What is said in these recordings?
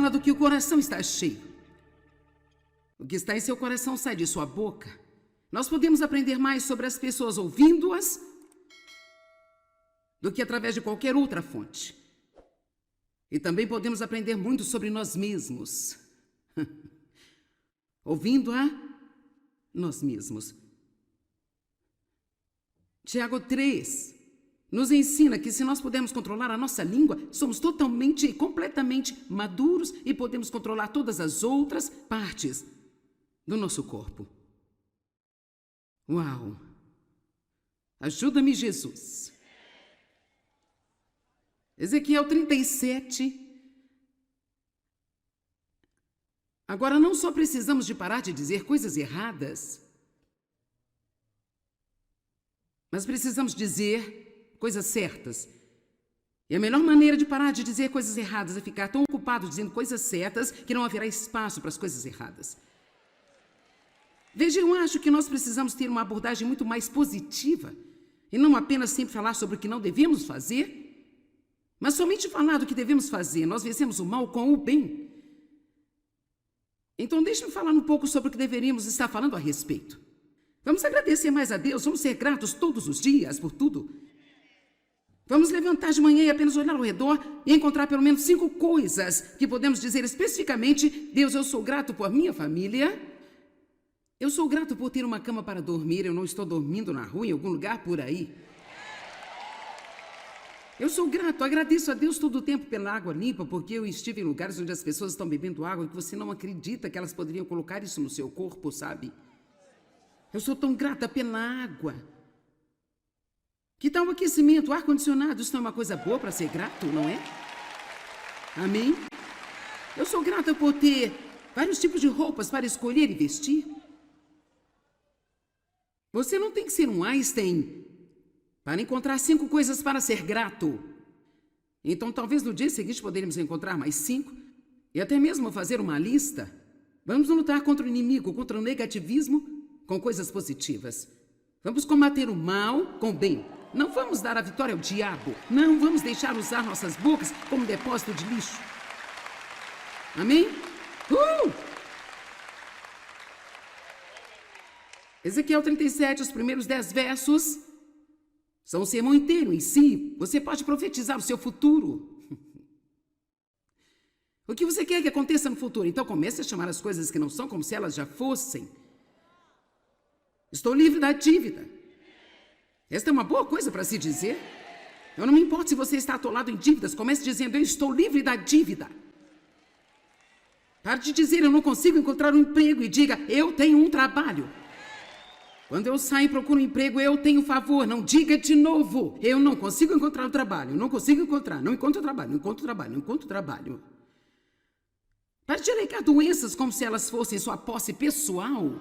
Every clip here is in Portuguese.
fala do que o coração está cheio. O que está em seu coração sai de sua boca. Nós podemos aprender mais sobre as pessoas ouvindo-as do que através de qualquer outra fonte. E também podemos aprender muito sobre nós mesmos. Ouvindo a nós mesmos. Tiago 3 nos ensina que se nós pudermos controlar a nossa língua, somos totalmente e completamente maduros e podemos controlar todas as outras partes do nosso corpo. Uau! Ajuda-me, Jesus. Ezequiel 37. Agora, não só precisamos de parar de dizer coisas erradas, mas precisamos dizer coisas certas. E a melhor maneira de parar de dizer coisas erradas é ficar tão ocupado dizendo coisas certas que não haverá espaço para as coisas erradas. Veja, eu acho que nós precisamos ter uma abordagem muito mais positiva e não apenas sempre falar sobre o que não devemos fazer, mas somente falar do que devemos fazer. Nós vencemos o mal com o bem. Então, deixe-me falar um pouco sobre o que deveríamos estar falando a respeito. Vamos agradecer mais a Deus, vamos ser gratos todos os dias por tudo. Vamos levantar de manhã e apenas olhar ao redor e encontrar pelo menos 5 coisas que podemos dizer especificamente: Deus, eu sou grato por minha família. Eu sou grato por ter uma cama para dormir, eu não estou dormindo na rua, em algum lugar por aí. Eu sou grato, agradeço a Deus todo o tempo pela água limpa, porque eu estive em lugares onde as pessoas estão bebendo água que você não acredita que elas poderiam colocar isso no seu corpo, sabe? Eu sou tão grata pela água. Que tal o aquecimento, o ar-condicionado? Isso não é uma coisa boa para ser grato, não é? Amém? Eu sou grata por ter vários tipos de roupas para escolher e vestir. Você não tem que ser um Einstein para encontrar 5 coisas para ser grato. Então, talvez no dia seguinte poderíamos encontrar mais 5 e até mesmo fazer uma lista. Vamos lutar contra o inimigo, contra o negativismo, com coisas positivas. Vamos combater o mal com o bem. Não vamos dar a vitória ao diabo. Não vamos deixar usar nossas bocas como depósito de lixo. Amém? Ezequiel 37, os primeiros 10 versos, são um sermão inteiro em si. Você pode profetizar o seu futuro. O que você quer que aconteça no futuro? Então comece a chamar as coisas que não são como se elas já fossem. Estou livre da dívida. Esta é uma boa coisa para se dizer. Eu não me importo se você está atolado em dívidas. Comece dizendo: eu estou livre da dívida. Pare de dizer: eu não consigo encontrar um emprego, e diga: eu tenho um trabalho. Quando eu saio e procuro um emprego, eu tenho favor. Não diga de novo: eu não consigo encontrar um trabalho. Não consigo encontrar. Não encontro trabalho. Não encontro trabalho. Não encontro trabalho. Pare de alegar doenças como se elas fossem sua posse pessoal.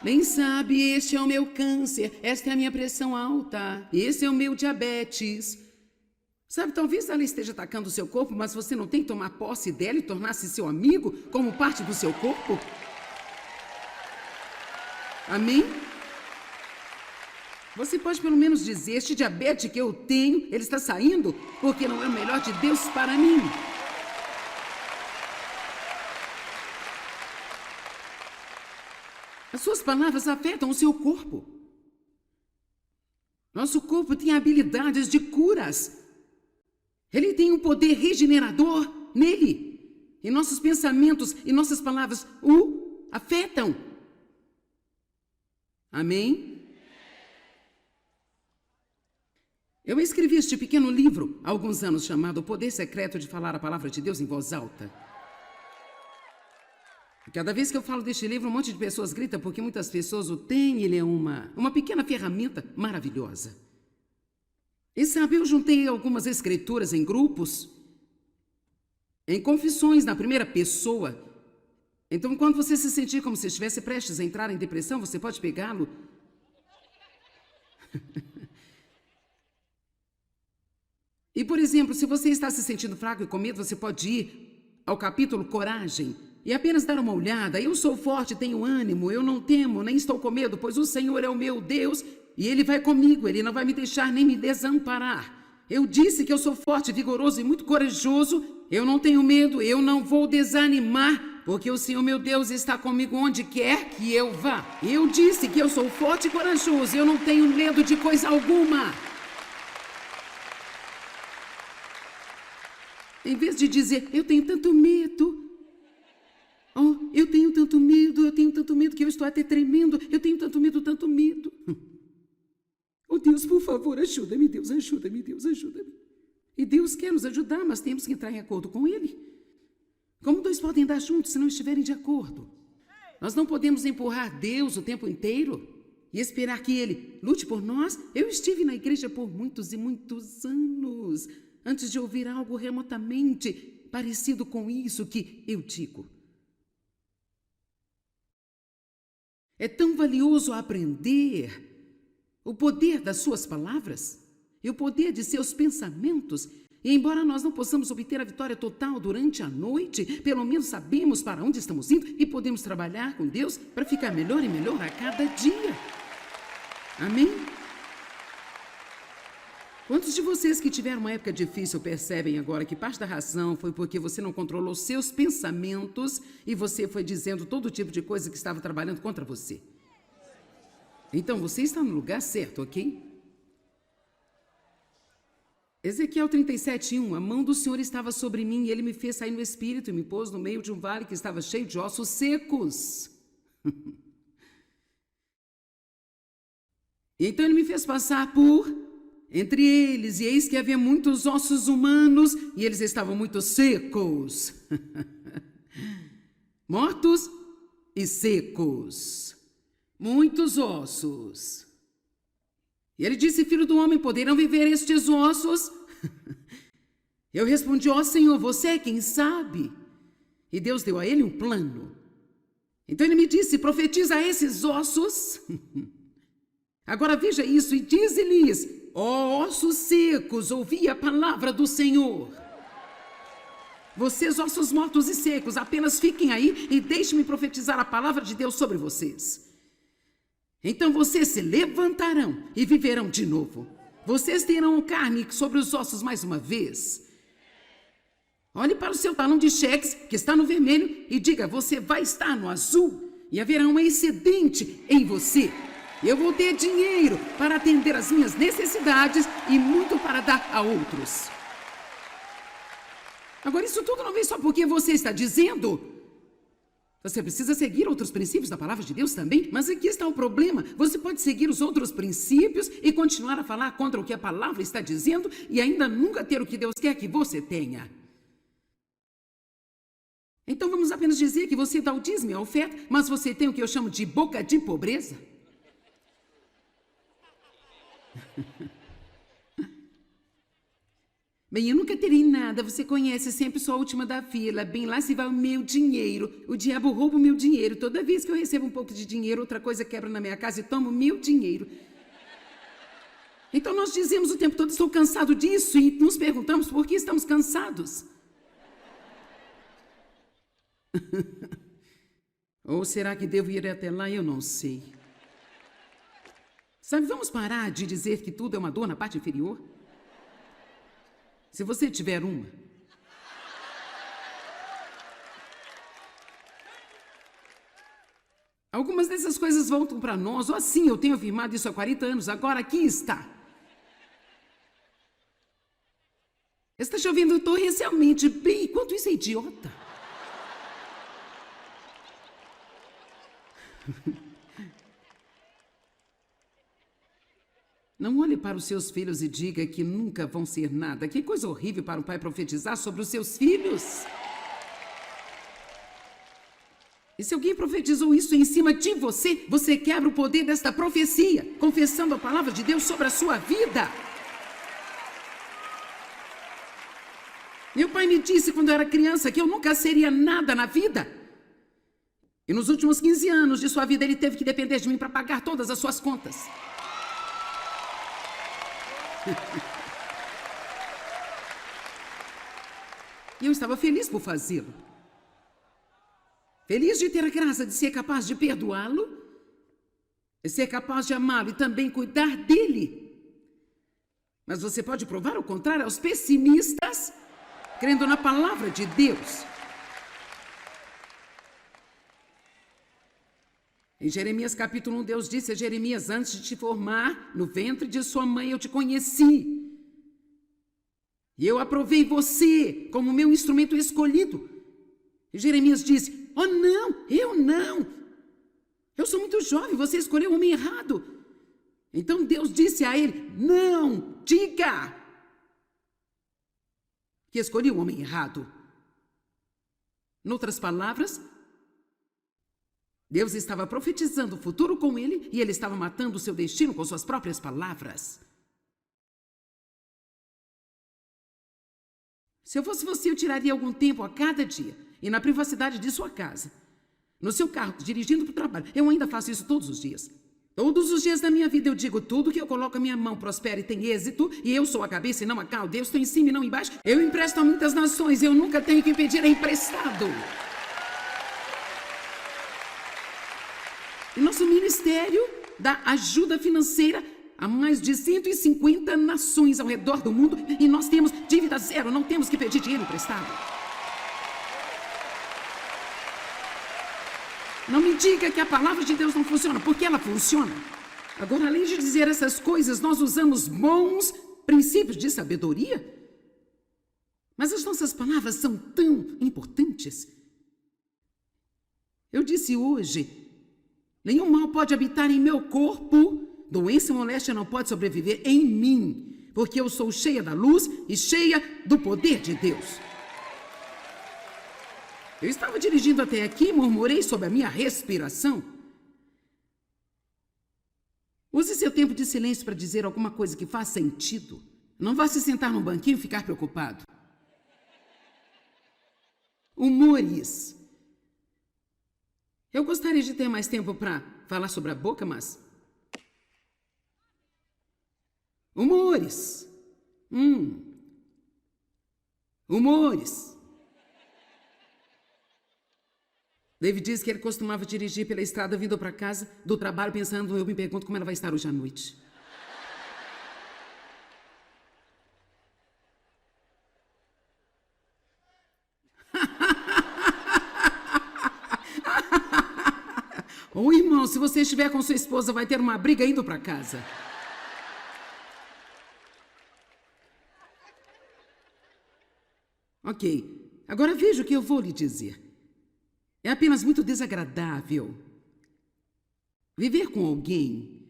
Bem sabe, este é o meu câncer, esta é a minha pressão alta, esse é o meu diabetes. Sabe, talvez ela esteja atacando o seu corpo, mas você não tem que tomar posse dela e tornar-se seu amigo como parte do seu corpo? Amém? Você pode pelo menos dizer: este diabetes que eu tenho, ele está saindo porque não é o melhor de Deus para mim. As suas palavras afetam o seu corpo. Nosso corpo tem habilidades de curas. Ele tem um poder regenerador nele. E nossos pensamentos e nossas palavras o afetam. Amém? Eu escrevi este pequeno livro há alguns anos chamado O Poder Secreto de Falar a Palavra de Deus em Voz Alta. Cada vez que eu falo deste livro, um monte de pessoas grita porque muitas pessoas o têm. Ele é uma pequena ferramenta maravilhosa. E sabe, eu juntei algumas escrituras em grupos, em confissões na primeira pessoa. Então, quando você se sentir como se estivesse prestes a entrar em depressão, você pode pegá-lo. E, por exemplo, se você está se sentindo fraco e com medo, você pode ir ao capítulo Coragem e apenas dar uma olhada. Eu sou forte, tenho ânimo, eu não temo, nem estou com medo, pois o Senhor é o meu Deus e Ele vai comigo, Ele não vai me deixar nem me desamparar. Eu disse que eu sou forte, vigoroso e muito corajoso. Eu não tenho medo, eu não vou desanimar, porque o Senhor meu Deus está comigo onde quer que eu vá. Eu disse que eu sou forte e corajoso, eu não tenho medo de coisa alguma. Em vez de dizer, eu tenho tanto medo. Oh, eu tenho tanto medo que eu estou até tremendo. Eu tenho tanto medo, tanto medo. Oh, Deus, por favor, ajuda-me, Deus, ajuda-me, Deus, ajuda-me. E Deus quer nos ajudar, mas temos que entrar em acordo com Ele. Como dois podem andar juntos se não estiverem de acordo? Nós não podemos empurrar Deus o tempo inteiro e esperar que Ele lute por nós. Eu estive na igreja por muitos e muitos anos, antes de ouvir algo remotamente parecido com isso que eu digo. É tão valioso aprender o poder das suas palavras e o poder de seus pensamentos. E embora nós não possamos obter a vitória total durante a noite, pelo menos sabemos para onde estamos indo e podemos trabalhar com Deus para ficar melhor e melhor a cada dia. Amém? Quantos de vocês que tiveram uma época difícil percebem agora que parte da razão foi porque você não controlou seus pensamentos e você foi dizendo todo tipo de coisa que estava trabalhando contra você? Então, você está no lugar certo, ok? Ezequiel 37:1, a mão do Senhor estava sobre mim e Ele me fez sair no espírito e me pôs no meio de um vale que estava cheio de ossos secos. E então Ele me fez passar por entre eles, e eis que havia muitos ossos humanos e eles estavam muito secos. Mortos e secos. Muitos ossos. E ele disse, filho do homem, poderão viver estes ossos? Eu respondi, ó Senhor, você é quem sabe. E Deus deu a ele um plano. Então ele me disse, profetiza a esses ossos. Agora veja isso e dize-lhes, ó ossos secos, ouvi a palavra do Senhor. Vocês, ossos mortos e secos, apenas fiquem aí e deixem-me profetizar a palavra de Deus sobre vocês. Então vocês se levantarão e viverão de novo. Vocês terão carne sobre os ossos mais uma vez. Olhe para o seu talão de cheques, que está no vermelho, e diga, você vai estar no azul, e haverá um excedente em você. Eu vou ter dinheiro para atender às minhas necessidades e muito para dar a outros. Agora, isso tudo não vem só porque você está dizendo. Você precisa seguir outros princípios da palavra de Deus também, mas aqui está o problema. Você pode seguir os outros princípios e continuar a falar contra o que a palavra está dizendo e ainda nunca ter o que Deus quer que você tenha. Então vamos apenas dizer que você dá o dízimo e a oferta, mas você tem o que eu chamo de boca de pobreza? Bem, eu nunca terei nada, você conhece, sempre sou a última da fila, bem lá se vai o meu dinheiro, o diabo rouba o meu dinheiro, toda vez que eu recebo um pouco de dinheiro, outra coisa quebra na minha casa e toma o meu dinheiro. Então nós dizemos o tempo todo, estou cansado disso, e nos perguntamos por que estamos cansados. Ou será que devo ir até lá? Eu não sei. Sabe, vamos parar de dizer que tudo é uma dor na parte inferior? Se você tiver uma. Algumas dessas coisas voltam para nós, ou assim, eu tenho afirmado isso há 40 anos, agora aqui está. Está chovendo torrencialmente, bem, quanto isso é idiota. Não olhe para os seus filhos e diga que nunca vão ser nada. Que coisa horrível para um pai profetizar sobre os seus filhos. E se alguém profetizou isso em cima de você, você quebra o poder desta profecia, confessando a palavra de Deus sobre a sua vida. Meu pai me disse quando eu era criança que eu nunca seria nada na vida. E nos últimos 15 anos de sua vida ele teve que depender de mim para pagar todas as suas contas. E eu estava feliz por fazê-lo. Feliz de ter a graça de ser capaz de perdoá-lo, de ser capaz de amá-lo e também cuidar dele. Mas você pode provar o contrário aos pessimistas, crendo na palavra de Deus. Em Jeremias capítulo 1, Deus disse a Jeremias: antes de te formar no ventre de sua mãe, eu te conheci. E eu aprovei você como meu instrumento escolhido. E Jeremias disse: oh não, eu não. Eu sou muito jovem, você escolheu o homem errado. Então Deus disse a ele: não, diga que escolhi o homem errado. Em outras palavras, Deus estava profetizando o futuro com ele e ele estava matando o seu destino com suas próprias palavras. Se eu fosse você, eu tiraria algum tempo a cada dia e na privacidade de sua casa, no seu carro, dirigindo para o trabalho. Eu ainda faço isso todos os dias. Todos os dias da minha vida eu digo: tudo que eu coloco a minha mão prospera e tem êxito, e eu sou a cabeça e não a cauda. Eu estou em cima e não embaixo. Eu empresto a muitas nações, eu nunca tenho que pedir emprestado. E nosso ministério dá ajuda financeira a mais de 150 nações ao redor do mundo, e nós temos dívida zero, não temos que pedir dinheiro emprestado. Não me diga que a palavra de Deus não funciona, porque ela funciona. Agora, além de dizer essas coisas, nós usamos bons princípios de sabedoria. Mas as nossas palavras são tão importantes. Eu disse hoje: nenhum mal pode habitar em meu corpo, doença e moléstia não pode sobreviver em mim, porque eu sou cheia da luz e cheia do poder de Deus. Eu estava dirigindo até aqui e murmurei sobre a minha respiração. Use seu tempo de silêncio para dizer alguma coisa que faz sentido. Não vá se sentar num banquinho e ficar preocupado. Humores. Eu gostaria de ter mais tempo para falar sobre a boca, mas... Humores. Humores. David disse que ele costumava dirigir pela estrada vindo para casa do trabalho pensando: eu me pergunto como ela vai estar hoje à noite. Ô irmão, se você estiver com sua esposa, vai ter uma briga indo para casa. Ok, agora veja o que eu vou lhe dizer. É apenas muito desagradável viver com alguém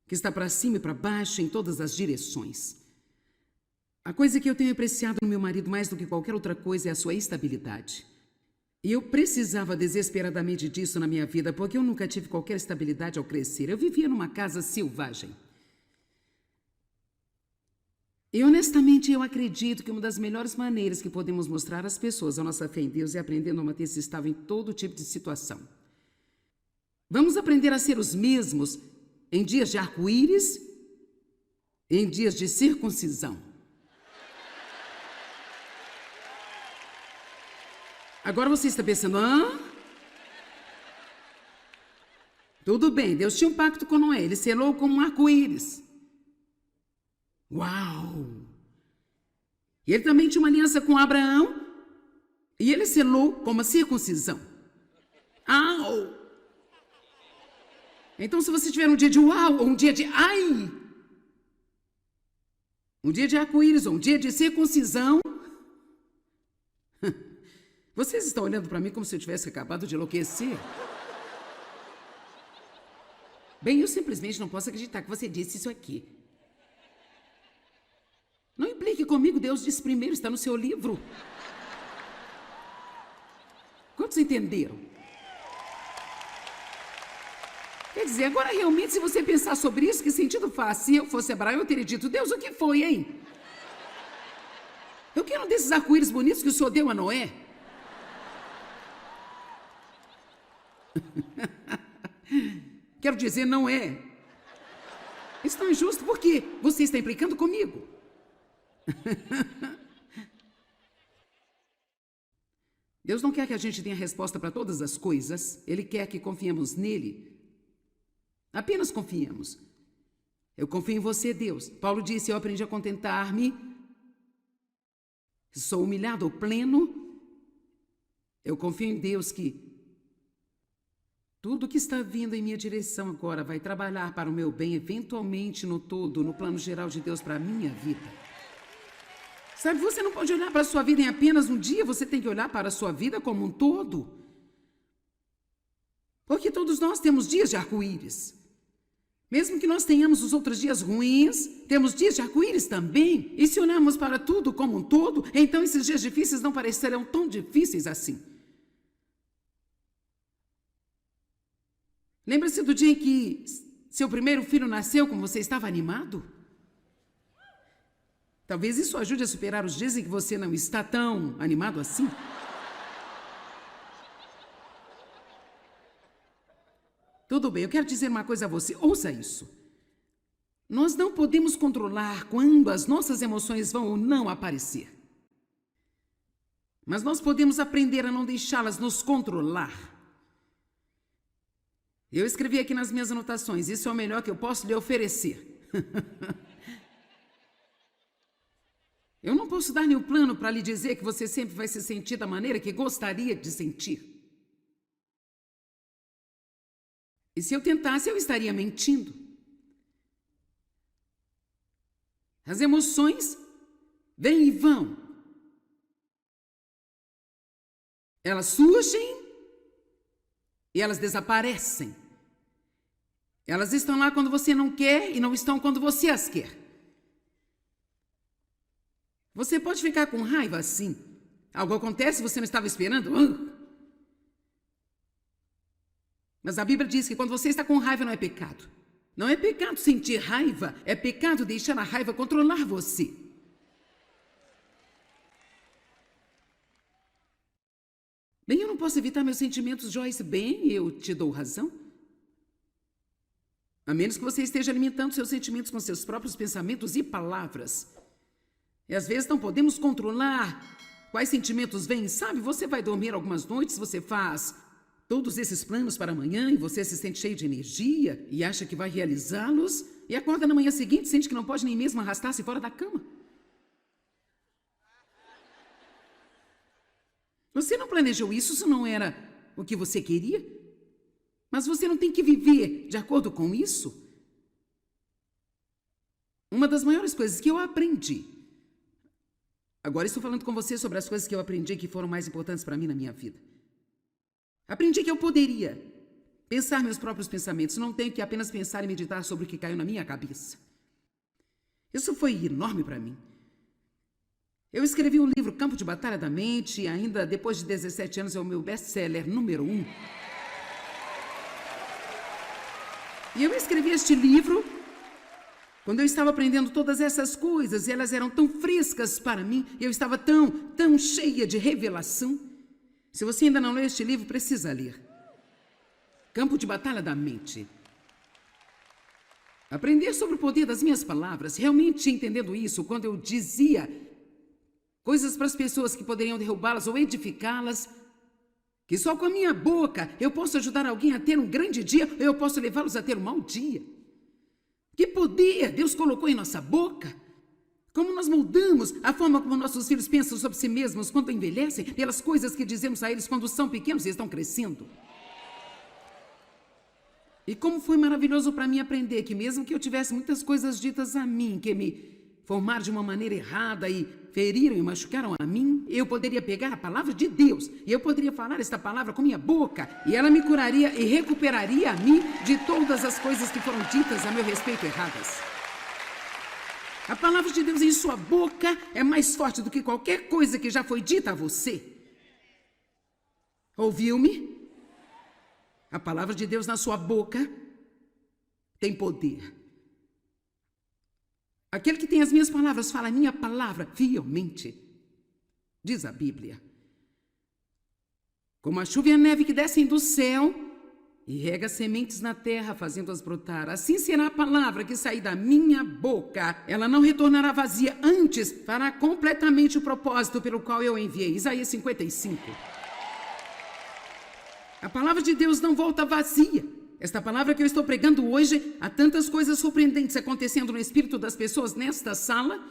que está para cima e para baixo em todas as direções. A coisa que eu tenho apreciado no meu marido mais do que qualquer outra coisa é a sua estabilidade. E eu precisava desesperadamente disso na minha vida, porque eu nunca tive qualquer estabilidade ao crescer. Eu vivia numa casa selvagem. E honestamente eu acredito que uma das melhores maneiras que podemos mostrar às pessoas a nossa fé em Deus é aprendendo a manter-se estável em todo tipo de situação. Vamos aprender a ser os mesmos em dias de arco-íris e em dias de circuncisão. Agora você está pensando: hã? Tudo bem, Deus tinha um pacto com Noé, ele selou como um arco-íris. Uau! E ele também tinha uma aliança com Abraão e ele selou como a circuncisão. Au! Então, se você tiver um dia de uau ou um dia de ai, um dia de arco-íris ou um dia de circuncisão, vocês estão olhando para mim como se eu tivesse acabado de enlouquecer. Bem, eu simplesmente não posso acreditar que você disse isso aqui. Não implique comigo, Deus disse primeiro, está no seu livro. Quantos entenderam? Quer dizer, agora realmente, se você pensar sobre isso, que sentido faz? Se eu fosse Abraão, eu teria dito: Deus, o que foi, hein? Eu quero um desses arco-íris bonitos que o Senhor deu a Noé. Quero dizer, não é. Isso não é justo, porque você está implicando comigo. Deus não quer que a gente tenha resposta para todas as coisas. Ele quer que confiemos nele. Apenas confiemos. Eu confio em você, Deus. Paulo disse, eu aprendi a contentar-me. Sou humilhado ao pleno. Eu confio em Deus que tudo que está vindo em minha direção agora vai trabalhar para o meu bem, eventualmente no todo, no plano geral de Deus para a minha vida. Sabe, você não pode olhar para a sua vida em apenas um dia, você tem que olhar para a sua vida como um todo. Porque todos nós temos dias de arco-íris. Mesmo que nós tenhamos os outros dias ruins, temos dias de arco-íris também. E se olharmos para tudo como um todo, então esses dias difíceis não parecerão tão difíceis assim. Lembra-se do dia em que seu primeiro filho nasceu, como você estava animado? Talvez isso ajude a superar os dias em que você não está tão animado assim. Tudo bem, eu quero dizer uma coisa a você. Ouça isso. Nós não podemos controlar quando as nossas emoções vão ou não aparecer. Mas nós podemos aprender a não deixá-las nos controlar. Eu escrevi aqui nas minhas anotações, isso é o melhor que eu posso lhe oferecer. Eu não posso dar nenhum plano para lhe dizer que você sempre vai se sentir da maneira que gostaria de sentir. E se eu tentasse, eu estaria mentindo. As emoções vêm e vão. Elas surgem e elas desaparecem. Elas estão lá quando você não quer e não estão quando você as quer. Você pode ficar com raiva assim. Algo acontece e você não estava esperando. Mas a Bíblia diz que quando você está com raiva não é pecado. Não é pecado sentir raiva, é pecado deixar a raiva controlar você. Bem, eu não posso evitar meus sentimentos, Joyce. Bem, eu te dou razão. A menos que você esteja alimentando seus sentimentos com seus próprios pensamentos e palavras. E às vezes não podemos controlar quais sentimentos vêm, sabe? Você vai dormir algumas noites, você faz todos esses planos para amanhã e você se sente cheio de energia e acha que vai realizá-los e acorda na manhã seguinte e sente que não pode nem mesmo arrastar-se fora da cama. Você não planejou isso, isso não era o que você queria, mas você não tem que viver de acordo com isso. Uma das maiores coisas que eu aprendi, agora estou falando com você sobre as coisas que eu aprendi que foram mais importantes para mim na minha vida. Aprendi que eu poderia pensar meus próprios pensamentos, não tenho que apenas pensar e meditar sobre o que caiu na minha cabeça. Isso foi enorme para mim. Eu escrevi o livro Campo de Batalha da Mente, e ainda depois de 17 anos é o meu best-seller número 1. E eu escrevi este livro quando eu estava aprendendo todas essas coisas, e elas eram tão frescas para mim, eu estava tão cheia de revelação. Se você ainda não leu este livro, precisa ler. Campo de Batalha da Mente. Aprender sobre o poder das minhas palavras, realmente entendendo isso, quando eu dizia coisas para as pessoas que poderiam derrubá-las ou edificá-las, que só com a minha boca eu posso ajudar alguém a ter um grande dia, ou eu posso levá-los a ter um mau dia. Que poder Deus colocou em nossa boca! Como nós moldamos a forma como nossos filhos pensam sobre si mesmos quando envelhecem, pelas coisas que dizemos a eles quando são pequenos e estão crescendo. E como foi maravilhoso para mim aprender que mesmo que eu tivesse muitas coisas ditas a mim, que me formaram de uma maneira errada e feriram e machucaram a mim, eu poderia pegar a palavra de Deus e eu poderia falar esta palavra com minha boca e ela me curaria e recuperaria a mim de todas as coisas que foram ditas a meu respeito erradas. A palavra de Deus em sua boca é mais forte do que qualquer coisa que já foi dita a você. Ouviu-me? A palavra de Deus na sua boca tem poder. Aquele que tem as minhas palavras fala a minha palavra fielmente, diz a Bíblia. Como a chuva e a neve que descem do céu e rega sementes na terra, fazendo-as brotar, assim será a palavra que sair da minha boca. Ela não retornará vazia, antes fará completamente o propósito pelo qual eu enviei. Isaías 55. A palavra de Deus não volta vazia. esta palavra que eu estou pregando hoje, há tantas coisas surpreendentes acontecendo no espírito das pessoas nesta sala,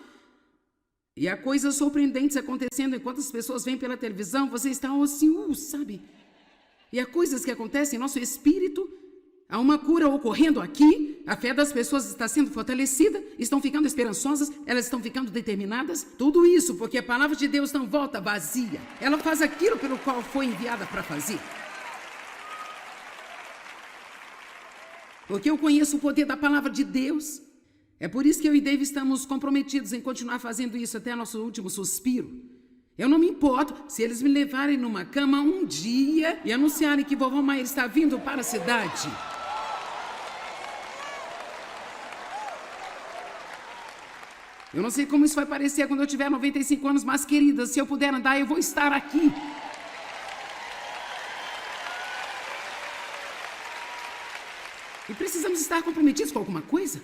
e há coisas surpreendentes acontecendo enquanto as pessoas vêm pela televisão, você está assim, sabe? E há coisas que acontecem em nosso espírito, há uma cura ocorrendo aqui, a fé das pessoas está sendo fortalecida, estão ficando esperançosas, elas estão ficando determinadas. Tudo isso porque a palavra de Deus não volta vazia. Ela faz aquilo pelo qual foi enviada para fazer. Porque eu conheço o poder da palavra de Deus. É por isso que eu e Dave estamos comprometidos em continuar fazendo isso até nosso último suspiro. Eu não me importo se eles me levarem numa cama um dia e anunciarem que vovó Maia está vindo para a cidade. Eu não sei como isso vai parecer quando eu tiver 95 anos, mas, querida, se eu puder andar, eu vou estar aqui. E precisamos estar comprometidos com alguma coisa.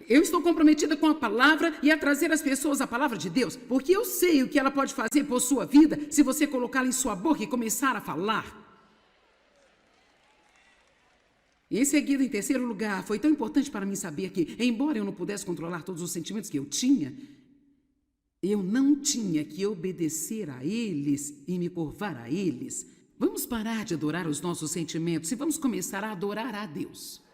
Eu estou comprometida com a palavra e a trazer às pessoas a palavra de Deus, porque eu sei o que ela pode fazer por sua vida se você colocá-la em sua boca e começar a falar. E em seguida, em terceiro lugar, foi tão importante para mim saber que, embora eu não pudesse controlar todos os sentimentos que eu não tinha que obedecer a eles e me curvar a eles. Vamos parar de adorar os nossos sentimentos e vamos começar a adorar a Deus.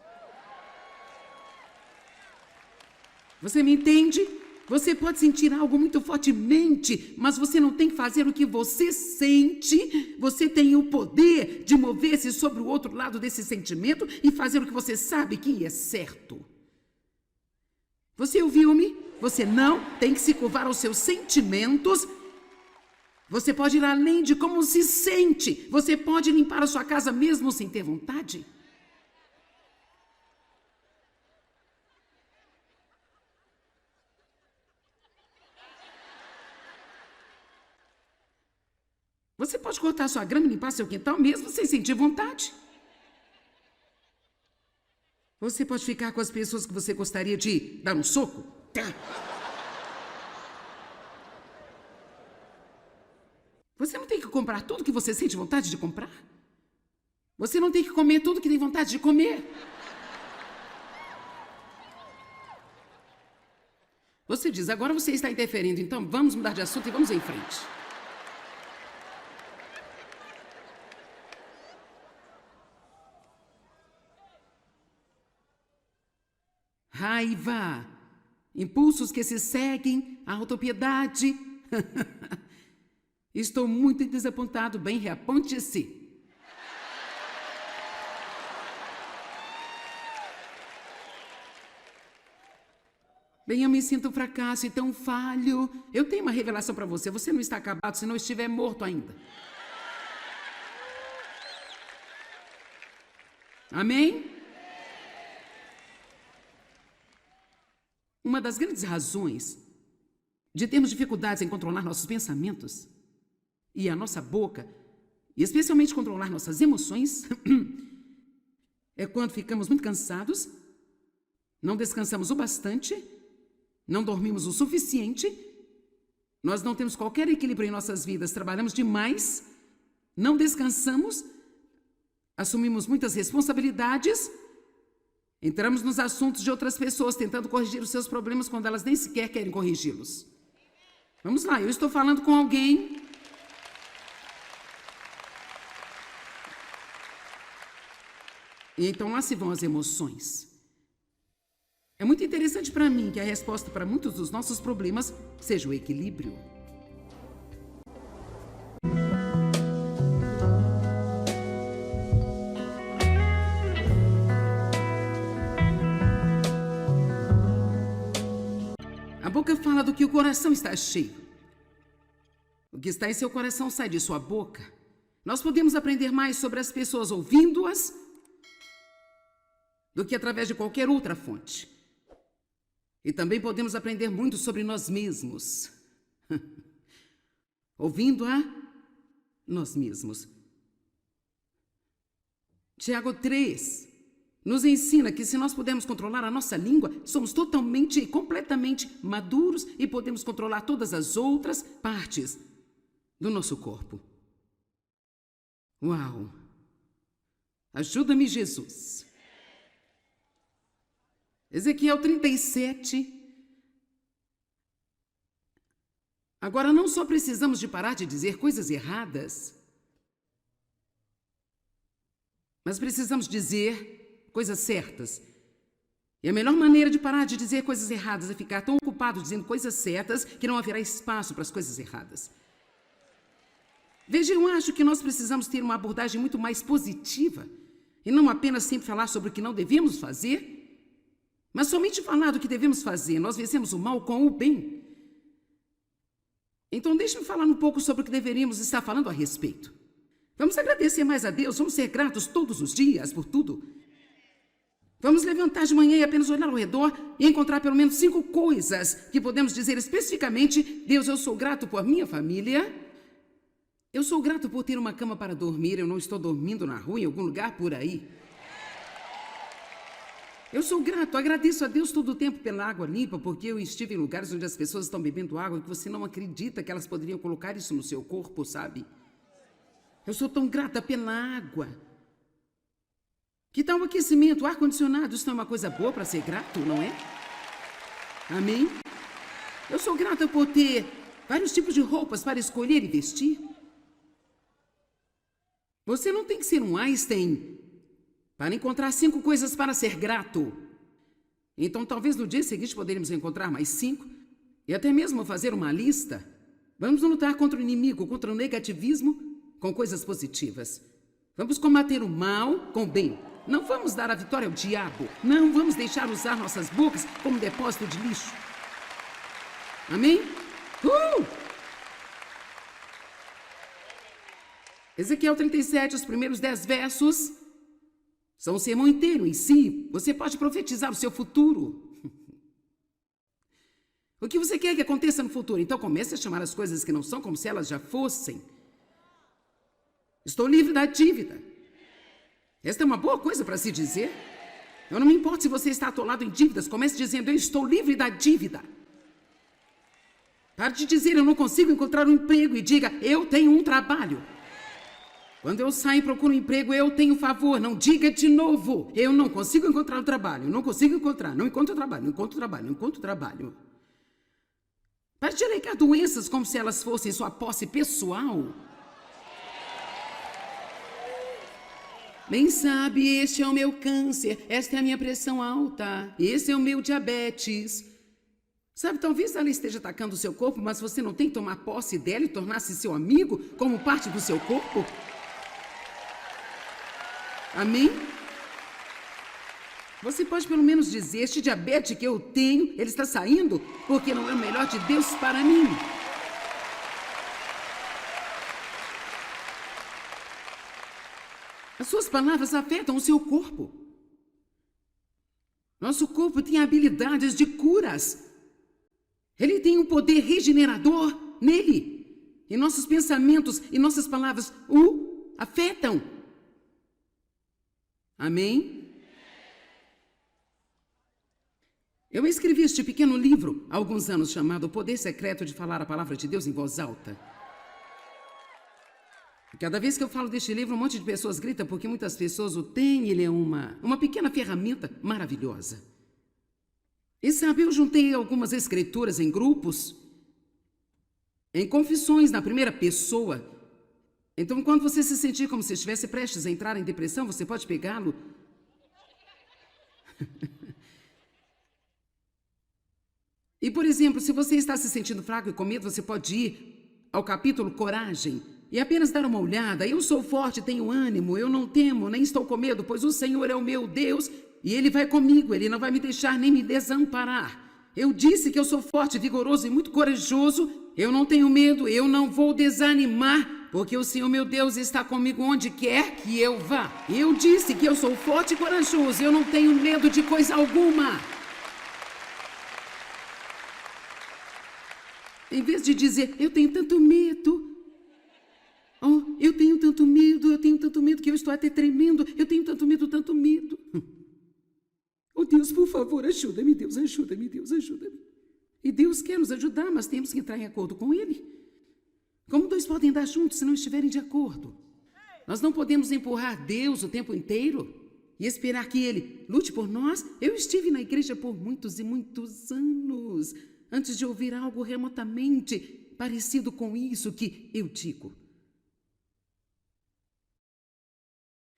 Você me entende? Você pode sentir algo muito fortemente, mas você não tem que fazer o que você sente. Você tem o poder de mover-se sobre o outro lado desse sentimento e fazer o que você sabe que é certo. Você ouviu-me? Você não tem que se curvar aos seus sentimentos. Você pode ir além de como se sente. Você pode limpar a sua casa mesmo sem ter vontade. Você pode cortar sua grama e limpar seu quintal mesmo sem sentir vontade. Você pode ficar com as pessoas que você gostaria de dar um soco. Você não tem que comprar tudo que você sente vontade de comprar. Você não tem que comer tudo que tem vontade de comer. Você diz, agora você está interferindo, então vamos mudar de assunto e vamos em frente. Raiva, impulsos que se seguem, a autopiedade. Estou muito desapontado, bem, reaponte-se. Bem, eu me sinto um fracasso e tão falho. Eu tenho uma revelação para você, você não está acabado se não estiver morto ainda. Amém? Uma das grandes razões de termos dificuldades em controlar nossos pensamentos e a nossa boca, e especialmente controlar nossas emoções, é quando ficamos muito cansados, não descansamos o bastante, não dormimos o suficiente, nós não temos qualquer equilíbrio em nossas vidas, trabalhamos demais, não descansamos, assumimos muitas responsabilidades, entramos nos assuntos de outras pessoas, tentando corrigir os seus problemas quando elas nem sequer querem corrigi-los. Vamos lá, eu estou falando com alguém. E então lá se vão as emoções. É muito interessante para mim que a resposta para muitos dos nossos problemas seja o equilíbrio. A boca fala do que o coração está cheio. O que está em seu coração sai de sua boca. Nós podemos aprender mais sobre as pessoas ouvindo-as do que através de qualquer outra fonte. E também podemos aprender muito sobre nós mesmos. Ouvindo-a nós mesmos. Tiago 3 nos ensina que se nós pudermos controlar a nossa língua, somos totalmente e completamente maduros e podemos controlar todas as outras partes do nosso corpo. Uau! Ajuda-me, Jesus. Ezequiel 37. Agora, não só precisamos de parar de dizer coisas erradas, mas precisamos dizer coisas certas. E a melhor maneira de parar de dizer coisas erradas é ficar tão ocupado dizendo coisas certas que não haverá espaço para as coisas erradas. Veja, eu acho que nós precisamos ter uma abordagem muito mais positiva e não apenas sempre falar sobre o que não devemos fazer, mas somente falar do que devemos fazer. Nós vencemos o mal com o bem. Então, deixe-me falar um pouco sobre o que deveríamos estar falando a respeito. Vamos agradecer mais a Deus, vamos ser gratos todos os dias por tudo. Vamos levantar de manhã e apenas olhar ao redor e encontrar pelo menos 5 coisas que podemos dizer especificamente: Deus, eu sou grato por minha família. Eu sou grato por ter uma cama para dormir, eu não estou dormindo na rua, em algum lugar por aí. Eu sou grato, agradeço a Deus todo o tempo pela água limpa, porque eu estive em lugares onde as pessoas estão bebendo água que você não acredita que elas poderiam colocar isso no seu corpo, sabe? Eu sou tão grata pela água. Que tal o aquecimento, o ar-condicionado? Isso não é uma coisa boa para ser grato, não é? Amém? Eu sou grata por ter vários tipos de roupas para escolher e vestir. Você não tem que ser um Einstein para encontrar 5 coisas para ser grato. Então, talvez no dia seguinte poderíamos encontrar mais 5 e até mesmo fazer uma lista. Vamos lutar contra o inimigo, contra o negativismo, com coisas positivas. Vamos combater o mal com o bem. Não vamos dar a vitória ao diabo. Não vamos deixar usar nossas bocas como depósito de lixo. Amém? Ezequiel 37, os primeiros 10 versos, são o sermão inteiro em si. Você pode profetizar o seu futuro. O que você quer que aconteça no futuro? Então comece a chamar as coisas que não são como se elas já fossem. Estou livre da dívida. Esta é uma boa coisa para se dizer. Eu não me importo se você está atolado em dívidas. Comece dizendo: eu estou livre da dívida. Pare de dizer: eu não consigo encontrar um emprego, e diga: eu tenho um trabalho. Quando eu saio e procuro um emprego, eu tenho favor. Não diga de novo: eu não consigo encontrar um trabalho. Não consigo encontrar. Não encontro trabalho. Não encontro trabalho. Não encontro trabalho. Pare de alegar doenças como se elas fossem sua posse pessoal. Bem sabe, este é o meu câncer, esta é a minha pressão alta, esse é o meu diabetes. Sabe, talvez ela esteja atacando o seu corpo, mas você não tem que tomar posse dela e tornar-se seu amigo como parte do seu corpo? Amém? Você pode pelo menos dizer: este diabetes que eu tenho, ele está saindo porque não é o melhor de Deus para mim. As suas palavras afetam o seu corpo. Nosso corpo tem habilidades de curas. Ele tem um poder regenerador nele. E nossos pensamentos e nossas palavras o afetam. Amém? Eu escrevi este pequeno livro há alguns anos chamado O Poder Secreto de Falar a Palavra de Deus em Voz Alta. Cada vez que eu falo deste livro, um monte de pessoas grita porque muitas pessoas o têm. Ele é uma pequena ferramenta maravilhosa. E sabe, eu juntei algumas escrituras em grupos, em confissões na primeira pessoa. Então, quando você se sentir como se estivesse prestes a entrar em depressão, você pode pegá-lo. E, por exemplo, se você está se sentindo fraco e com medo, você pode ir ao capítulo Coragem e apenas dar uma olhada. Eu sou forte, tenho ânimo, eu não temo, nem estou com medo, pois o Senhor é o meu Deus e Ele vai comigo, Ele não vai me deixar nem me desamparar. Eu disse que eu sou forte, vigoroso e muito corajoso. Eu não tenho medo, eu não vou desanimar, porque o Senhor meu Deus está comigo onde quer que eu vá. Eu disse que eu sou forte e corajoso, eu não tenho medo de coisa alguma. Em vez de dizer: eu tenho tanto medo. Oh, eu tenho tanto medo que eu estou até tremendo. Eu tenho tanto medo, tanto medo. Oh, Deus, por favor, ajuda-me, Deus, ajuda-me, Deus, ajuda-me. E Deus quer nos ajudar, mas temos que entrar em acordo com Ele. Como 2 podem andar juntos se não estiverem de acordo? Nós não podemos empurrar Deus o tempo inteiro. e esperar que Ele lute por nós? Eu estive na igreja por muitos e muitos anos, antes de ouvir algo remotamente parecido com isso que eu digo.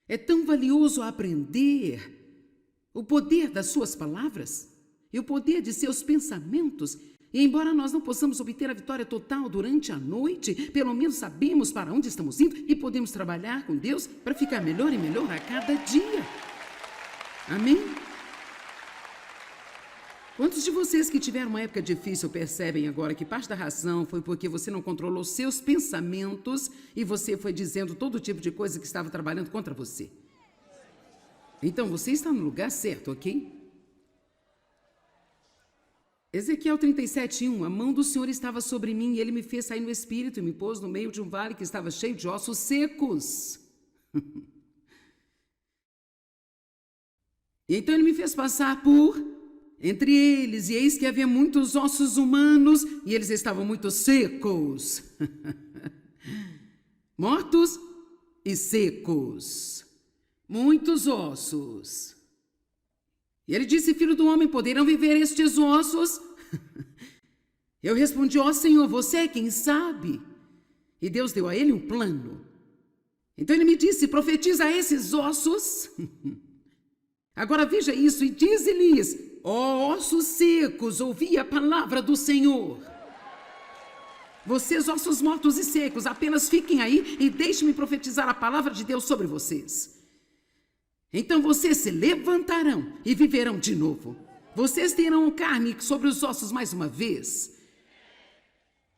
É tão valioso aprender o poder das suas palavras e o poder de seus pensamentos. E embora nós não possamos obter a vitória total durante a noite, pelo menos sabemos para onde estamos indo e podemos trabalhar com Deus para ficar melhor e melhor a cada dia. Amém? Quantos de vocês que tiveram uma época difícil percebem agora que parte da razão foi porque você não controlou seus pensamentos e você foi dizendo todo tipo de coisa que estava trabalhando contra você? Então você está no lugar certo, ok? Ezequiel 37:1, a mão do Senhor estava sobre mim e Ele me fez sair no espírito e me pôs no meio de um vale que estava cheio de ossos secos. E então Ele me fez passar por entre eles, e eis que havia muitos ossos humanos, e eles estavam muito secos. Mortos e secos. Muitos ossos. E Ele disse, filho do homem, poderão viver estes ossos? Eu respondi, ó Senhor, você é quem sabe. E Deus deu a ele um plano. Então Ele me disse, profetiza a esses ossos. Agora veja isso e dize-lhes, ó ossos secos, ouvi a palavra do Senhor. Vocês, ossos mortos e secos, apenas fiquem aí e deixem-me profetizar a palavra de Deus sobre vocês. Então vocês se levantarão e viverão de novo. Vocês terão carne sobre os ossos mais uma vez.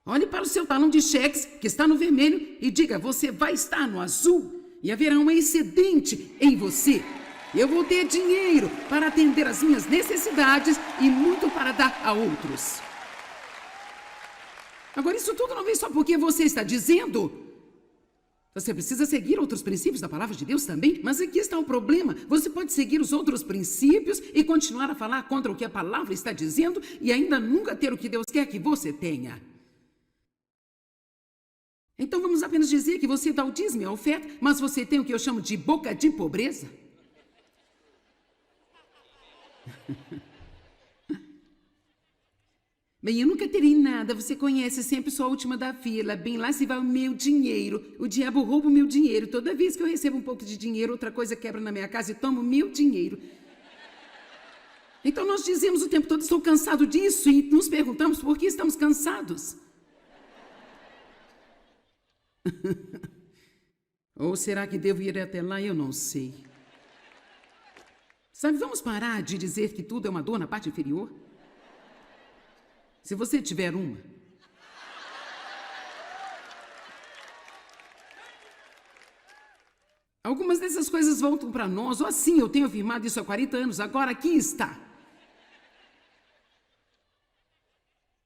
Olhe para o seu talão de cheques, que está no vermelho, e diga, você vai estar no azul, e haverá um excedente em você. Eu vou ter dinheiro para atender às minhas necessidades e muito para dar a outros. Agora, isso tudo não vem só porque você está dizendo. Você precisa seguir outros princípios da palavra de Deus também, mas aqui está o problema. Você pode seguir os outros princípios e continuar a falar contra o que a palavra está dizendo e ainda nunca ter o que Deus quer que você tenha. Então vamos apenas dizer que você dá o dízimo e a oferta, mas você tem o que eu chamo de boca de pobreza? Bem, eu nunca terei nada, você conhece, sempre sou a última da fila, bem lá se vai o meu dinheiro, o diabo rouba o meu dinheiro, toda vez que eu recebo um pouco de dinheiro, outra coisa quebra na minha casa e toma o meu dinheiro. Então nós dizemos o tempo todo, estou cansado disso, e nos perguntamos por que estamos cansados. Ou será que devo ir até lá? Eu não sei. Sabe, vamos parar de dizer que tudo é uma dor na parte inferior? Se você tiver uma. Algumas dessas coisas voltam para nós, ou assim, eu tenho afirmado isso há 40 anos, agora aqui está.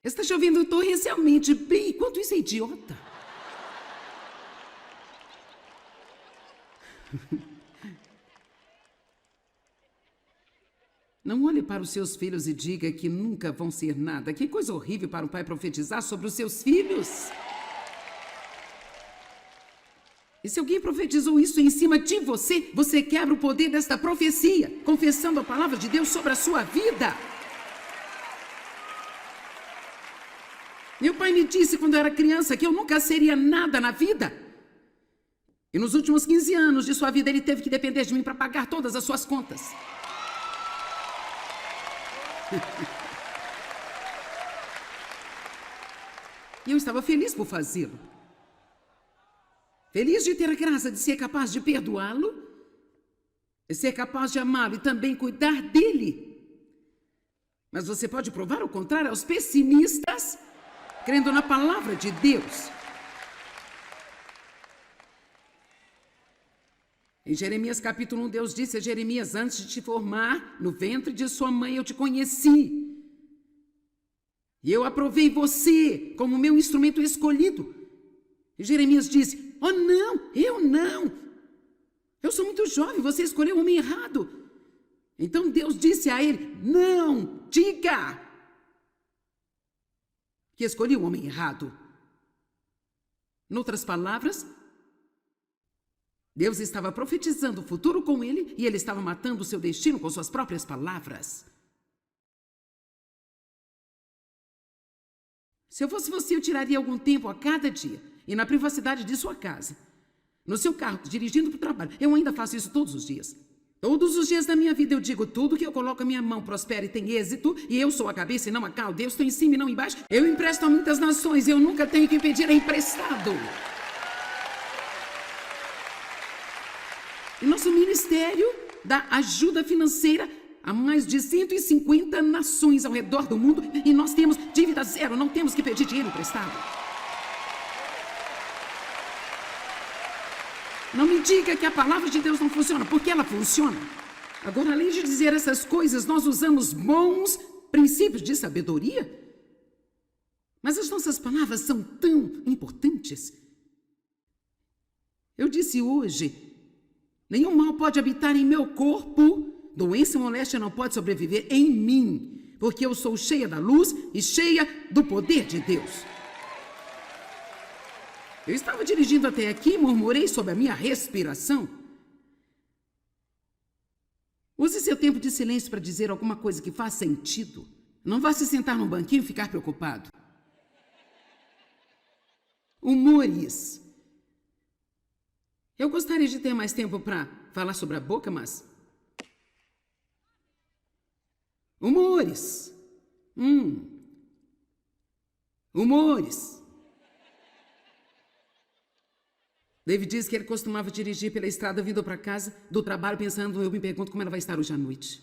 Está chovendo torrencialmente, bem, quanto isso é idiota. Não olhe para os seus filhos e diga que nunca vão ser nada. Que coisa horrível para um pai profetizar sobre os seus filhos. E se alguém profetizou isso em cima de você, você quebra o poder desta profecia, confessando a palavra de Deus sobre a sua vida. Meu pai me disse quando eu era criança que eu nunca seria nada na vida. E nos últimos 15 anos de sua vida ele teve que depender de mim para pagar todas as suas contas. E eu estava feliz por fazê-lo. Feliz de ter a graça de ser capaz de perdoá-lo, de ser capaz de amá-lo e também cuidar dele. Mas você pode provar o contrário aos pessimistas, crendo na palavra de Deus. Em Jeremias capítulo 1, Deus disse a Jeremias, antes de te formar no ventre de sua mãe, eu te conheci. E eu aprovei você como meu instrumento escolhido. E Jeremias disse, oh não, eu não. Eu sou muito jovem, você escolheu o homem errado. Então Deus disse a ele, não, diga que escolhi o homem errado. Em outras palavras, Deus estava profetizando o futuro com ele e ele estava matando o seu destino com suas próprias palavras. Se eu fosse você, eu tiraria algum tempo a cada dia e na privacidade de sua casa, no seu carro, dirigindo para o trabalho. Eu ainda faço isso todos os dias. Todos os dias da minha vida eu digo: tudo que eu coloco a minha mão prospera e tem êxito, e eu sou a cabeça e não a cauda. Deus está em cima e não embaixo. Eu empresto a muitas nações e eu nunca tenho que pedir emprestado. E nosso ministério dá ajuda financeira a mais de 150 nações ao redor do mundo e nós temos dívida zero, não temos que pedir dinheiro emprestado. Não me diga que a palavra de Deus não funciona, porque ela funciona. Agora, além de dizer essas coisas, nós usamos bons princípios de sabedoria. Mas as nossas palavras são tão importantes. Eu disse hoje: nenhum mal pode habitar em meu corpo, doença e moléstia não pode sobreviver em mim, porque eu sou cheia da luz e cheia do poder de Deus. Eu estava dirigindo até aqui e murmurei sobre a minha respiração. Use seu tempo de silêncio para dizer alguma coisa que faz sentido. Não vá se sentar num banquinho e ficar preocupado. Humores. Eu gostaria de ter mais tempo para falar sobre a boca, mas... Humores. Humores. David diz que ele costumava dirigir pela estrada vindo para casa do trabalho pensando: eu me pergunto como ela vai estar hoje à noite.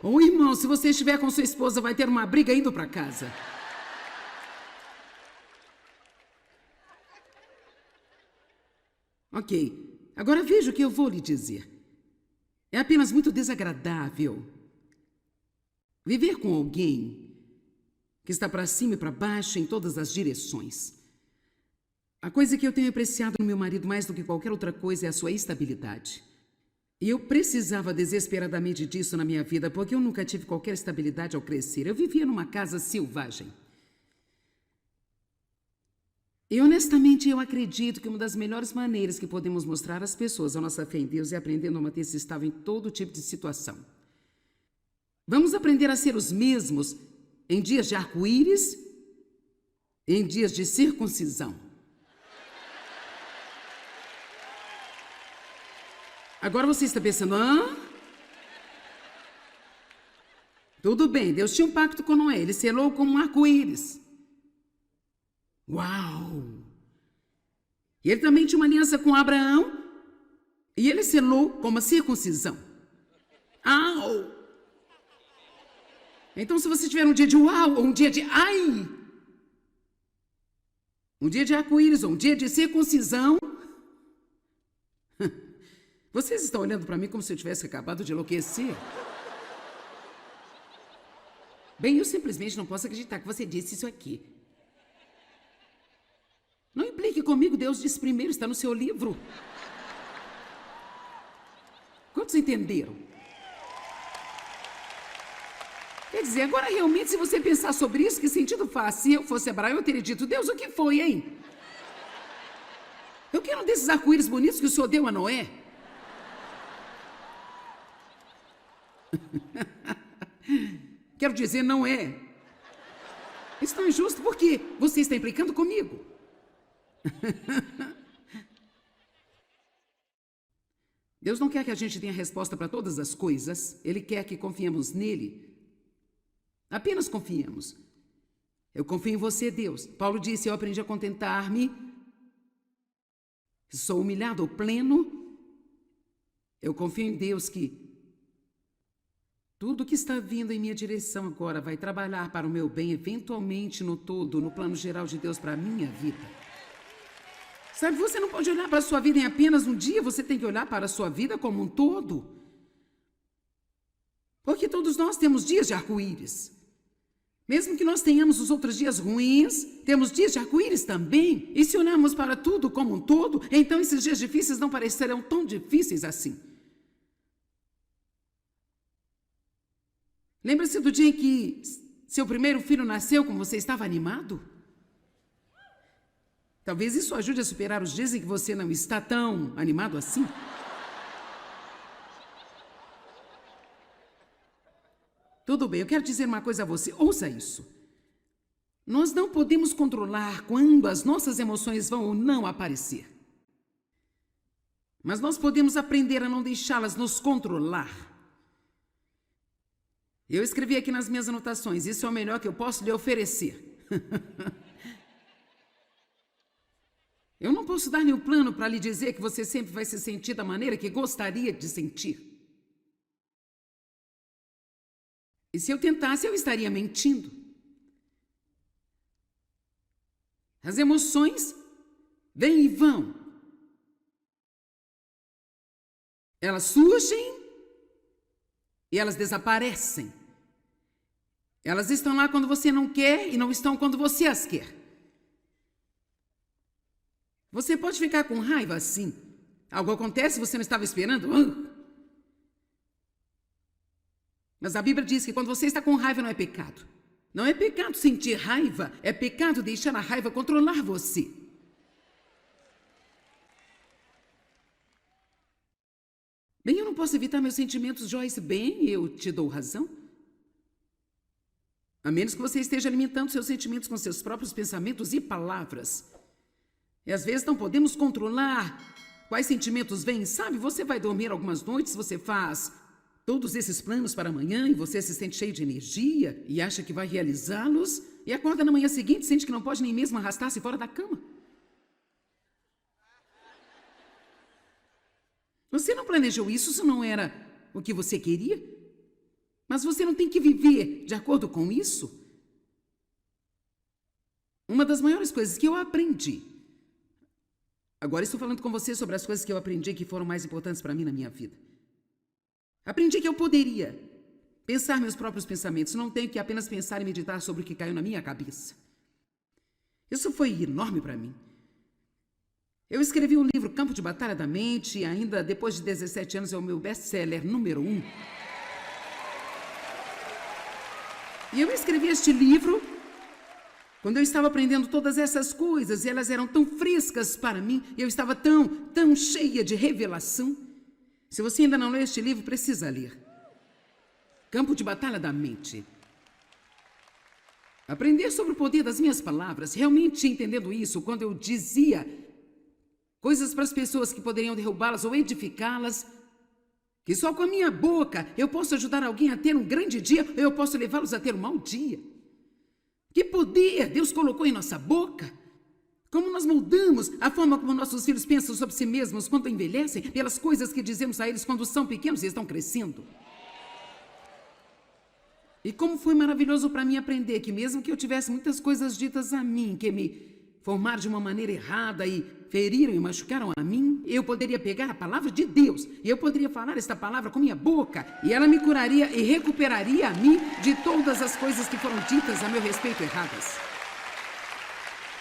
Ô irmão, se você estiver com sua esposa, vai ter uma briga indo para casa. Ok, agora veja o que eu vou lhe dizer. É apenas muito desagradável viver com alguém que está para cima e para baixo em todas as direções. A coisa que eu tenho apreciado no meu marido mais do que qualquer outra coisa é a sua estabilidade. E eu precisava desesperadamente disso na minha vida, porque eu nunca tive qualquer estabilidade ao crescer. Eu vivia numa casa selvagem. E honestamente eu acredito que uma das melhores maneiras que podemos mostrar às pessoas a nossa fé em Deus é aprendendo a manter-se estável em todo tipo de situação. Vamos aprender a ser os mesmos em dias de arco-íris e em dias de circuncisão. Agora você está pensando: hã? Tudo bem, Deus tinha um pacto com Noé, ele selou como um arco-íris. Uau! E ele também tinha uma aliança com Abraão e ele selou com uma circuncisão. Au! Então, se você tiver um dia de uau ou um dia de ai, um dia de arco-íris ou um dia de circuncisão, vocês estão olhando para mim como se eu tivesse acabado de enlouquecer. Bem, eu simplesmente não posso acreditar que você disse isso aqui. Não implique comigo, Deus disse primeiro, está no seu livro. Quantos entenderam? Quer dizer, agora realmente, se você pensar sobre isso, que sentido faz? Se eu fosse Abraão, eu teria dito: Deus, o que foi, hein? Eu quero um desses arco-íris bonitos que o Senhor deu a Noé. Quero dizer, não é. Isso não é justo, porque você está implicando comigo. Deus não quer que a gente tenha resposta para todas as coisas. Ele quer que confiemos nele. Apenas confiemos. Eu confio em você, Deus. Paulo disse: eu aprendi a contentar-me. Sou humilhado ao pleno. Eu confio em Deus que tudo que está vindo em minha direção agora vai trabalhar para o meu bem, eventualmente no todo, no plano geral de Deus para a minha vida. Sabe, você não pode olhar para a sua vida em apenas um dia, você tem que olhar para a sua vida como um todo. Porque todos nós temos dias de arco-íris. Mesmo que nós tenhamos os outros dias ruins, temos dias de arco-íris também. E se olharmos para tudo como um todo, então esses dias difíceis não parecerão tão difíceis assim. Lembra-se do dia em que seu primeiro filho nasceu, como você estava animado? Talvez isso ajude a superar os dias em que você não está tão animado assim. Tudo bem, eu quero dizer uma coisa a você. Ouça isso. Nós não podemos controlar quando as nossas emoções vão ou não aparecer. Mas nós podemos aprender a não deixá-las nos controlar. Eu escrevi aqui nas minhas anotações, isso é o melhor que eu posso lhe oferecer. Eu não posso dar nenhum plano para lhe dizer que você sempre vai se sentir da maneira que gostaria de sentir. E se eu tentasse, eu estaria mentindo. As emoções vêm e vão. Elas surgem e elas desaparecem. Elas estão lá quando você não quer e não estão quando você as quer. Você pode ficar com raiva assim. Algo acontece, você não estava esperando. Mas a Bíblia diz que quando você está com raiva não é pecado. Não é pecado sentir raiva, é pecado deixar a raiva controlar você. Bem, eu não posso evitar meus sentimentos, Joyce. Bem, eu te dou razão. A menos que você esteja alimentando seus sentimentos com seus próprios pensamentos e palavras. E às vezes não podemos controlar quais sentimentos vêm. Sabe, você vai dormir algumas noites, você faz todos esses planos para amanhã e você se sente cheio de energia e acha que vai realizá-los e acorda na manhã seguinte e sente que não pode nem mesmo arrastar-se fora da cama. Você não planejou isso não era o que você queria? Mas você não tem que viver de acordo com isso? Uma das maiores coisas que eu aprendi, agora estou falando com você sobre as coisas que eu aprendi que foram mais importantes para mim na minha vida. Aprendi que eu poderia pensar meus próprios pensamentos, não tenho que apenas pensar e meditar sobre o que caiu na minha cabeça. Isso foi enorme para mim. Eu escrevi o livro Campo de Batalha da Mente e ainda depois de 17 anos é o meu best-seller número 1. E eu escrevi este livro quando eu estava aprendendo todas essas coisas e elas eram tão frescas para mim, e eu estava tão cheia de revelação. Se você ainda não leu este livro, precisa ler. Campo de Batalha da Mente. Aprender sobre o poder das minhas palavras, realmente entendendo isso, quando eu dizia coisas para as pessoas que poderiam derrubá-las ou edificá-las, que só com a minha boca eu posso ajudar alguém a ter um grande dia, ou eu posso levá-los a ter um mau dia. Que poder Deus colocou em nossa boca! Como nós moldamos a forma como nossos filhos pensam sobre si mesmos quando envelhecem, pelas coisas que dizemos a eles quando são pequenos e estão crescendo. E como foi maravilhoso para mim aprender que mesmo que eu tivesse muitas coisas ditas a mim, que me formaram de uma maneira errada e feriram e machucaram a mim, eu poderia pegar a palavra de Deus e eu poderia falar esta palavra com minha boca e ela me curaria e recuperaria a mim de todas as coisas que foram ditas a meu respeito erradas.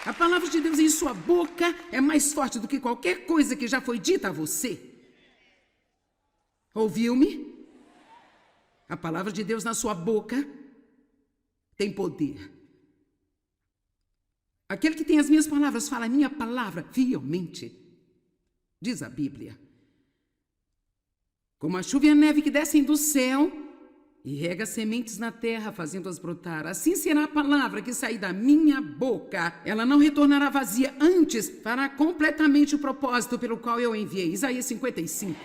A palavra de Deus em sua boca é mais forte do que qualquer coisa que já foi dita a você. Ouviu-me? A palavra de Deus na sua boca tem poder. Aquele que tem as minhas palavras fala a minha palavra fielmente, diz a Bíblia. Como a chuva e a neve que descem do céu e rega sementes na terra, fazendo-as brotar, assim será a palavra que sair da minha boca. Ela não retornará vazia, antes fará completamente o propósito pelo qual eu enviei. Isaías 55.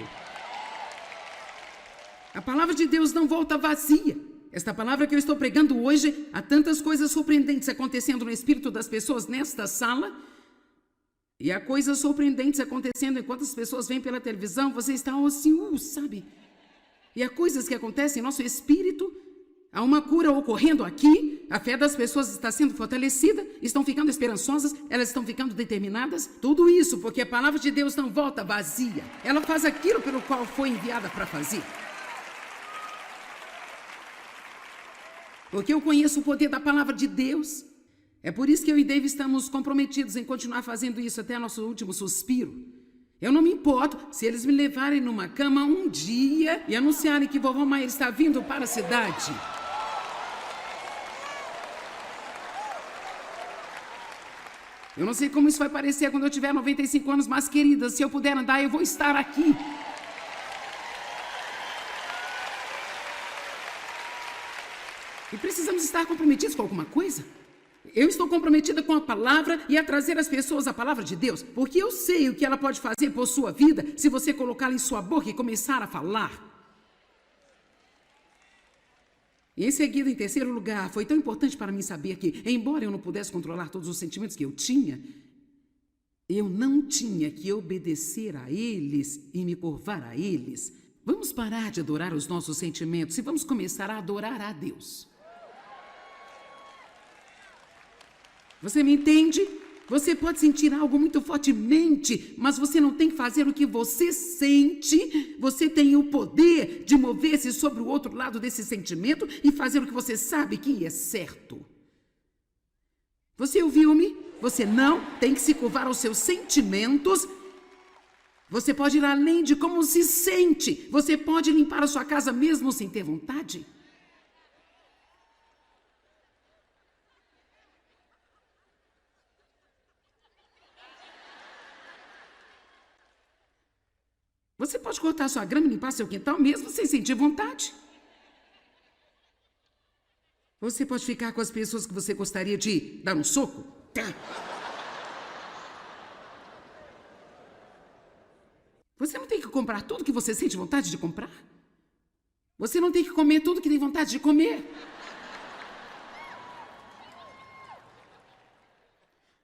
A palavra de Deus não volta vazia. Esta palavra que eu estou pregando hoje, há tantas coisas surpreendentes acontecendo no espírito das pessoas nesta sala, e há coisas surpreendentes acontecendo enquanto as pessoas vêm pela televisão, você está assim, sabe? E há coisas que acontecem em nosso espírito, há uma cura ocorrendo aqui, a fé das pessoas está sendo fortalecida, estão ficando esperançosas, elas estão ficando determinadas, tudo isso porque a palavra de Deus não volta vazia, ela faz aquilo pelo qual foi enviada para fazer. Porque eu conheço o poder da palavra de Deus. É por isso que eu e Dave estamos comprometidos em continuar fazendo isso até nosso último suspiro. Eu não me importo se eles me levarem numa cama um dia e anunciarem que vovó Maia está vindo para a cidade. Eu não sei como isso vai parecer quando eu tiver 95 anos, mas, querida, se eu puder andar, eu vou estar aqui. E precisamos estar comprometidos com alguma coisa. Eu estou comprometida com a palavra e a trazer às pessoas a palavra de Deus, porque eu sei o que ela pode fazer por sua vida se você colocá-la em sua boca e começar a falar. E em seguida, em terceiro lugar, foi tão importante para mim saber que, embora eu não pudesse controlar todos os sentimentos que eu não tinha que obedecer a eles e me curvar a eles. Vamos parar de adorar os nossos sentimentos e vamos começar a adorar a Deus. Você me entende? Você pode sentir algo muito fortemente, mas você não tem que fazer o que você sente. Você tem o poder de mover-se sobre o outro lado desse sentimento e fazer o que você sabe que é certo. Você ouviu-me? Você não tem que se curvar aos seus sentimentos. Você pode ir além de como se sente. Você pode limpar a sua casa mesmo sem ter vontade. Você pode cortar sua grama e limpar seu quintal mesmo sem sentir vontade. Você pode ficar com as pessoas que você gostaria de dar um soco. Você não tem que comprar tudo que você sente vontade de comprar. Você não tem que comer tudo que tem vontade de comer.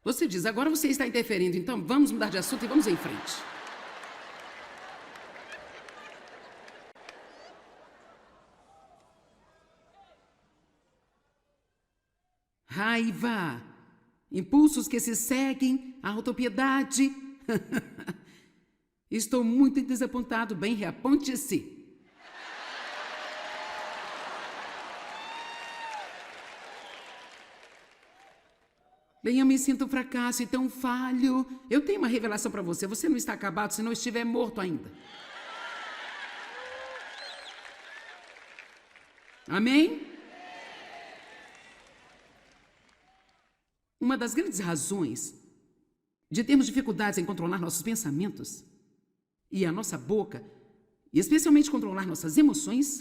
Você diz, agora você está interferindo, então vamos mudar de assunto e vamos em frente. Raiva, impulsos que se seguem, a autopiedade. Estou muito desapontado, bem, reaponte-se. Bem, eu me sinto um fracasso e tão falho. Eu tenho uma revelação para você. Você não está acabado se não estiver morto ainda. Amém? Uma das grandes razões de termos dificuldades em controlar nossos pensamentos e a nossa boca, e especialmente controlar nossas emoções,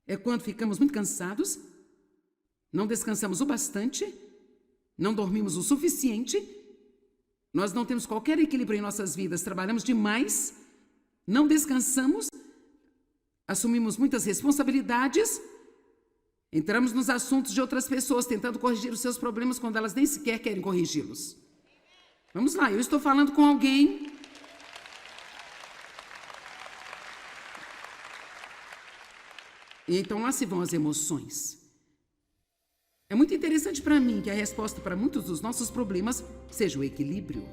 é quando ficamos muito cansados, não descansamos o bastante, não dormimos o suficiente, nós não temos qualquer equilíbrio em nossas vidas, trabalhamos demais, não descansamos, assumimos muitas responsabilidades, entramos nos assuntos de outras pessoas tentando corrigir os seus problemas quando elas nem sequer querem corrigi-los. Vamos lá, eu estou falando com alguém. E então lá se vão as emoções. É muito interessante para mim que a resposta para muitos dos nossos problemas seja o equilíbrio.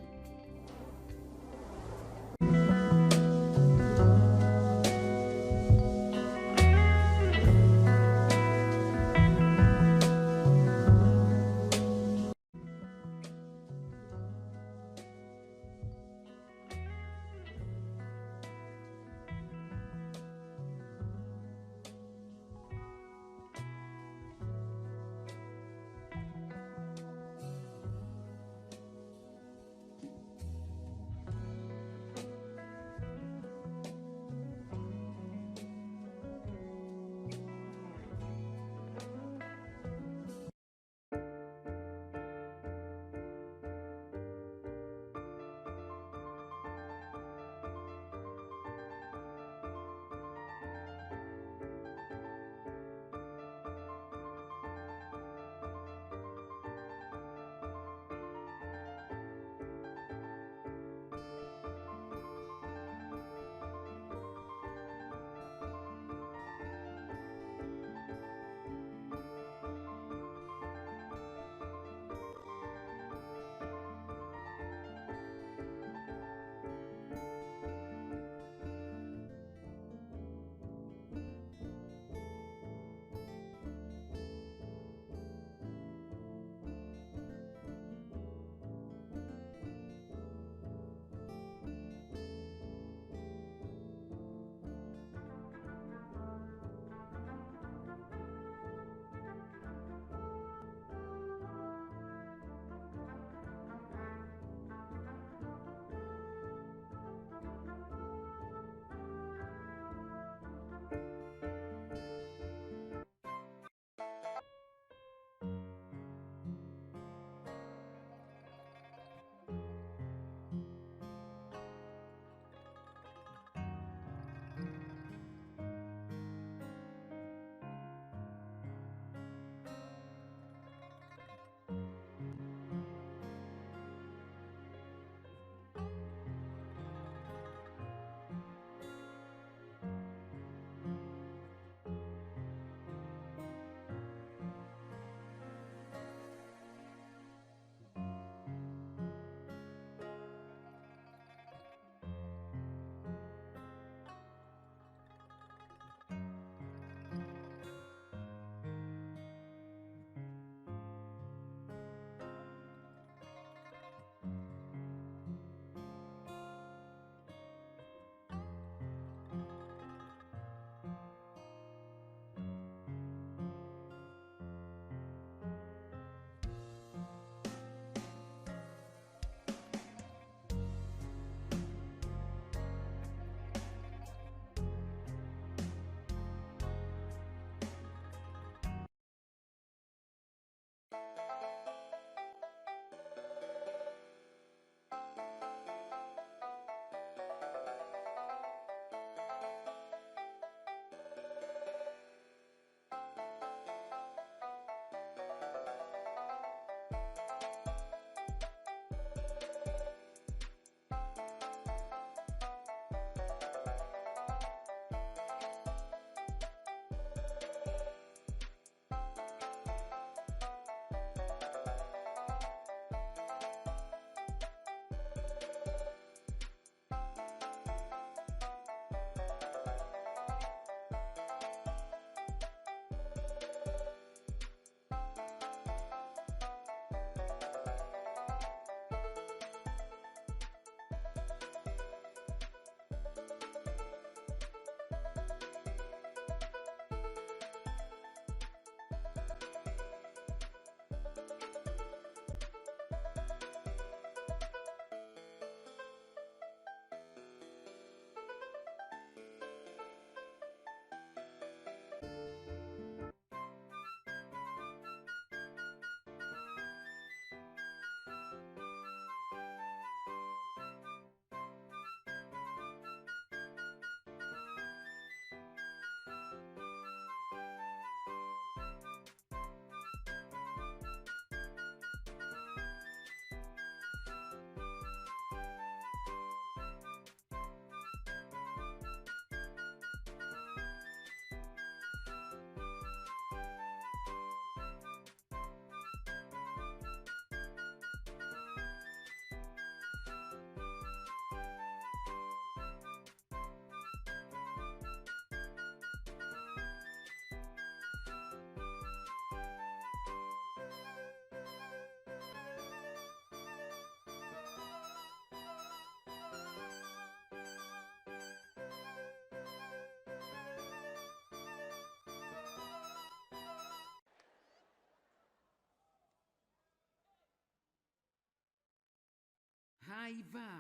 raiva,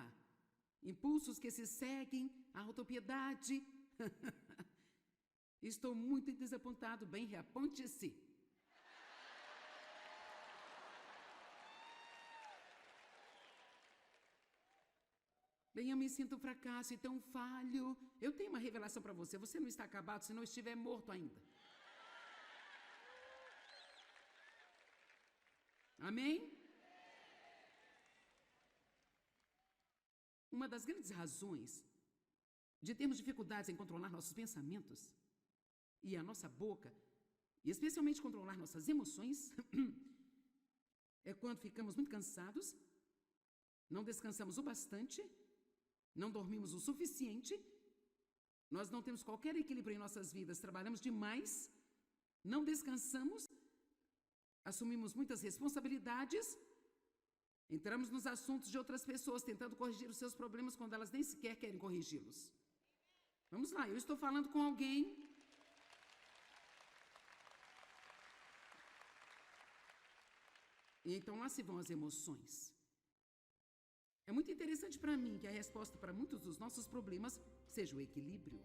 impulsos que se seguem, a autopiedade. Estou muito desapontado, bem, reaponte-se. Bem, eu me sinto um fracasso e tão falho. Eu tenho uma revelação para você. Você não está acabado se não estiver morto ainda. Amém? Uma das grandes razões de termos dificuldades em controlar nossos pensamentos e a nossa boca, e especialmente controlar nossas emoções, é quando ficamos muito cansados, não descansamos o bastante, não dormimos o suficiente, nós não temos qualquer equilíbrio em nossas vidas, trabalhamos demais, não descansamos, assumimos muitas responsabilidades, entramos nos assuntos de outras pessoas, tentando corrigir os seus problemas quando elas nem sequer querem corrigi-los. Vamos lá, eu estou falando com alguém. E então lá se vão as emoções. É muito interessante para mim que a resposta para muitos dos nossos problemas seja o equilíbrio.